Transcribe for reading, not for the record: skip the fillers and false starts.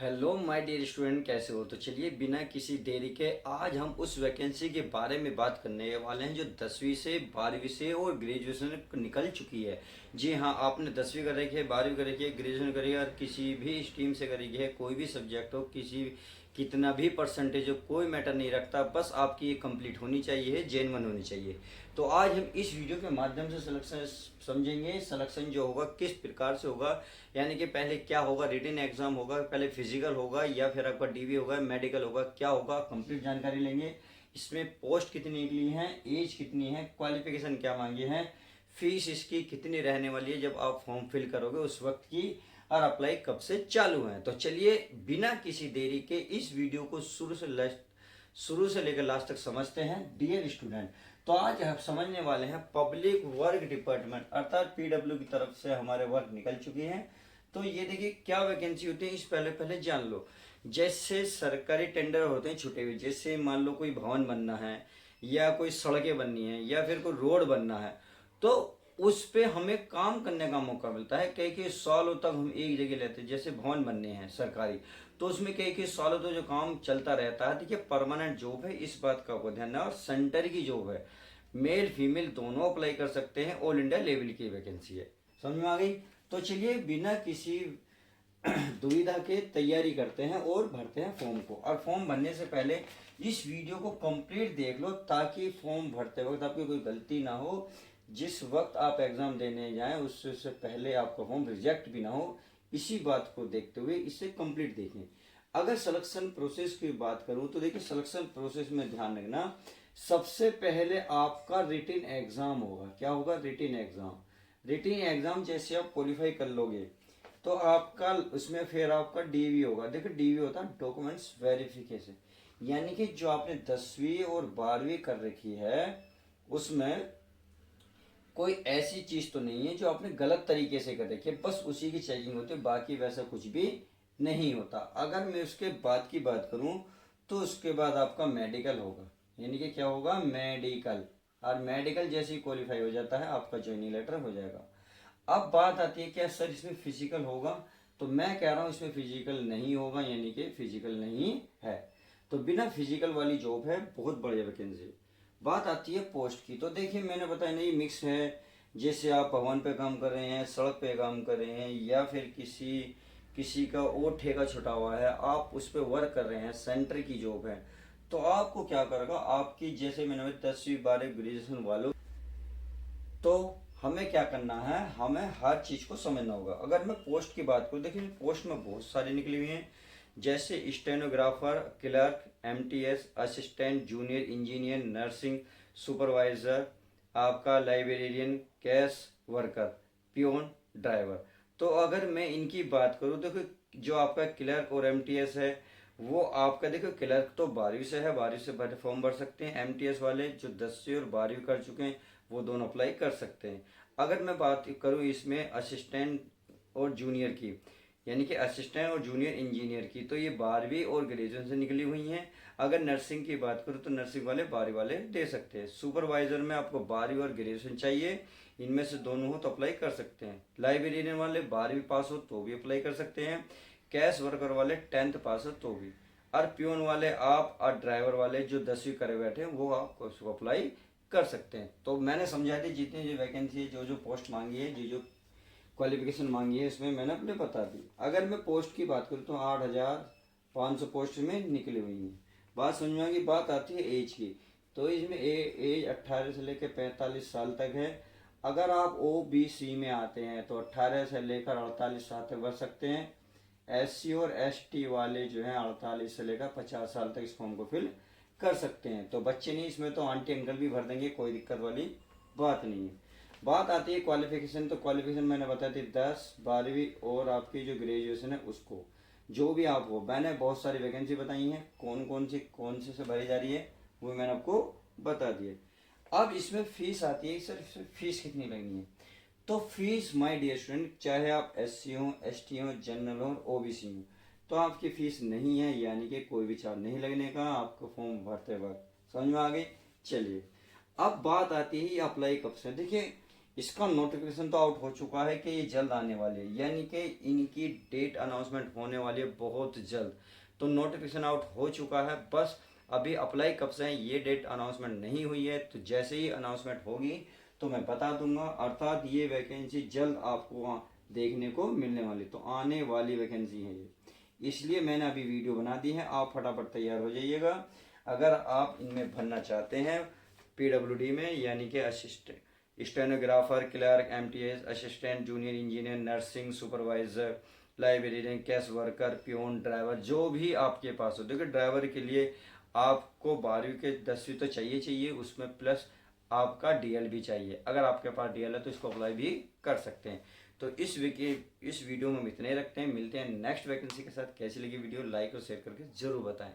Hello my dear student, कैसे हो? तो चलिए बिना किसी देरी के आज हम उस वैकेंसी के बारे में बात करने वाले हैं जो 10वीं से 12वीं से और ग्रेजुएशन निकल चुकी है। जी हाँ, आपने 10वीं कर रखी है, 12वीं कर रखी है, ग्रेजुएशन करी है और किसी भी स्ट्रीम से करी है, कोई भी सब्जेक्ट हो, किसी कितना भी परसेंटेज हो, कोई मैटर नहीं रखता, बस आपकी ये कंप्लीट होनी चाहिए, जेन्युइन होनी चाहिए। तो आज हम इस वीडियो के माध्यम से सिलेक्शन समझेंगे। सिलेक्शन जो होगा किस प्रकार से होगा, यानी कि पहले क्या होगा, रिटन एग्जाम होगा, पहले फिजिकल होगा या फिर आपका डीवी होगा, मेडिकल होगा, क्या होगा, कंप्लीट जानकारी लेंगे। इसमें पोस्ट कितनी निकली है, एज कितनी है, क्वालिफिकेशन क्या मांगी है, फीस इसकी कितनी रहने वाली है जब आप फॉर्म फिल करोगे उस वक्त की, और अप्लाई कब से चालू है। तो चलिए बिना किसी देरी के इस वीडियो को शुरू से लेकर लास्ट तक समझते हैं। डियर स्टूडेंट, तो आज हम समझने वाले हैं पब्लिक वर्क डिपार्टमेंट अर्थात पीडब्ल्यू की तरफ से हमारे वर्क निकल चुकी हैं। तो ये देखिए क्या वैकेंसी होती है, इस पहले पहले जान लो। जैसे सरकारी टेंडर होते हैं छुटे हुए, जैसे मान लो कोई भवन बनना है या कोई सड़कें बननी है या फिर कोई रोड बनना है, तो उस पे हमें काम करने का मौका मिलता है। कई कई सालों तक हम एक जगह लेते हैं, जैसे भवन बनने हैं सरकारी, तो उसमें कई कई सालों तक जो काम चलता रहता है। देखिए परमानेंट जॉब है, इस बात का आपको ध्यान है, और सेंटर की जॉब है, मेल फीमेल दोनों अप्लाई कर सकते हैं, ऑल इंडिया लेवल की वैकेंसी है। समझ में आ गई? तो चलिए बिना किसी दुविधा के तैयारी करते हैं और भरते हैं फॉर्म को। और फॉर्म भरने से पहले इस वीडियो को कंप्लीट देख लो ताकि फॉर्म भरते वक्त आपकी कोई गलती ना हो, जिस वक्त आप एग्जाम देने जाएं उससे पहले आपका फॉर्म रिजेक्ट भी ना हो। इसी बात को देखते हुए इसे कंप्लीट देखें। अगर सिलेक्शन प्रोसेस की बात करूं तो देखिए सिलेक्शन प्रोसेस में ध्यान रखना, सबसे पहले आपका रिटन एग्जाम होगा। क्या होगा? Written exam. रिटन एग्जाम जैसे आप क्वालिफाई कर लोगे तो आपका उसमें फिर आपका डीवी होगा। देखो डीवी होता है डॉक्यूमेंट्स वेरिफिकेशन, यानी कि जो आपने 10वीं और 12वीं कर रखी है उसमें कोई ऐसी चीज तो नहीं है जो आपने गलत तरीके से कर रखी है, बस उसी की चेकिंग होती है, बाकी वैसा कुछ भी नहीं होता। अगर मैं उसके बाद की बात करूं तो उसके बाद आपका मेडिकल होगा, यानी कि क्या होगा, मेडिकल। और मेडिकल जैसे ही क्वालिफाई हो जाता है आपका ज्वाइनिंग लेटर हो जाएगा। अब बात आती है क्या सर इसमें फिजिकल होगा, तो मैं कह रहा हूं इसमें फिजिकल नहीं होगा, यानी कि फिजिकल नहीं है। तो बिना फिजिकल वाली जॉब है, बहुत बढ़िया वैकेंसी। बात आती है पोस्ट की, तो देखिए मैंने बताया नहीं मिक्स है, जैसे आप भवन पे काम कर रहे हैं, सड़क पे काम कर रहे हैं, या फिर किसी किसी का और ठेका छुटा हुआ है, आप उस पर वर्क कर रहे हैं, सेंटर की जॉब है। तो आपको क्या करेगा, आपकी जैसे मैंने 10वीं 12वीं ग्रेजुएशन वालों, तो हमें क्या करना है, हमें हर चीज को समझना होगा। अगर मैं पोस्ट की बात करूँ, देखिए पोस्ट में बहुत सारी निकली हुई हैं, जैसे stenographer, clerk, MTS, assistant, junior engineer, nursing supervisor, आपका librarian, cash worker, peon, driver. तो अगर मैं इनकी बात करूँ, देखो जो आपका क्लर्क और एमटीएस है वो आपका, देखो क्लर्क तो 12वीं से है, 12वीं से भर फॉर्म भर सकते हैं। एमटीएस वाले जो 10वीं और 12वीं कर चुके हैं वो दोनों अप्लाई कर सकते हैं। अगर मैं बात करूं इसमें असिस्टेंट और जूनियर की, यानी कि असिस्टेंट और जूनियर इंजीनियर की, तो ये 12वीं और ग्रेजुएशन से निकली हुई हैं। अगर नर्सिंग की बात करूं तो नर्सिंग वाले 12वीं वाले दे सकते हैं। सुपरवाइजर में आपको 12वीं और ग्रेजुएशन चाहिए, इनमें से दोनों हो तो अप्लाई कर सकते हैं। लाइब्रेरियन वाले 12वीं पास हो तो भी अप्लाई कर सकते हैं। कैश वर्कर वाले 10th पास हो तो भी। और प्यून वाले आप, और ड्राइवर वाले जो 10वीं करे बैठे हैं वो आप उसको अप्लाई कर सकते हैं। तो मैंने समझा दी जितनी जो वैकेंसी है, जो जो पोस्ट मांगी है, जो जो क्वालिफिकेशन मांगी है, इसमें मैंने अपने बता दी। अगर मैं पोस्ट की बात करूँ तो 8,500 पोस्ट में निकली हुई है। बात समझ में आ गई। बात आती है एज की, तो इसमें एज 18 से लेकर 45 साल तक है। अगर आप OBC में आते हैं तो 18 से लेकर 48 साल तक भर सकते हैं। SC और ST वाले जो हैं 48 से लेकर 50 साल तक इस फॉर्म को फिल कर सकते हैं। तो बच्चे नहीं, इसमें तो आंटी अंकल भी भर देंगे, कोई दिक्कत वाली बात नहीं है। बात आती है क्वालिफिकेशन, तो क्वालिफिकेशन मैंने बताई थी 10, 12वीं और आपकी जो ग्रेजुएशन है उसको, जो भी आप हो। मैंने बहुत सारी वैकेंसी बताई हैं, कौन से भरी जा रही है वो मैंने आपको बता दिए। अब इसमें फीस आती है, सर फीस कितनी लगनी है। तो फीस माय डियर स्टूडेंट, चाहे आप SC हो, ST हो, जनरल हो, OBC हो, तो आपकी फीस नहीं है, यानी कि कोई भी चार्ज नहीं लगने का आपको फॉर्म भरते वक्त। समझ में आ गई? चलिए अब बात आती है ये अप्लाई कब से। देखिए इसका नोटिफिकेशन तो आउट हो चुका है कि ये जल्द आने वाले है, यानी कि इनकी डेट अनाउंसमेंट होने वाली है बहुत जल्द। तो नोटिफिकेशन आउट हो चुका है, बस अभी अप्लाई कब से है ये डेट अनाउंसमेंट नहीं हुई है। तो जैसे ही अनाउंसमेंट होगी तो मैं बता दूंगा, अर्थात ये वैकेंसी जल्द आपको वहाँ देखने को मिलने वाली, तो आने वाली वैकेंसी है ये, इसलिए मैंने अभी वीडियो बना दी है। आप फटाफट तैयार हो जाइएगा अगर आप इनमें भरना चाहते हैं पीडब्ल्यूडी में, यानी कि assistant stenographer, clerk, MTS, assistant junior engineer, nursing supervisor, librarian, cash worker, peon, driver, जो भी आपके पास हो। देखिए ड्राइवर के लिए आपको 12वीं के 10वीं तो चाहिए चाहिए, उसमें प्लस आपका डीएल भी चाहिए। अगर आपके पास डीएल है तो इसको अप्लाई भी कर सकते हैं। तो इस वीडियो में हम इतने रखते हैं, मिलते हैं नेक्स्ट वैकेंसी के साथ। कैसी लगी वीडियो, लाइक और शेयर करके जरूर बताएं।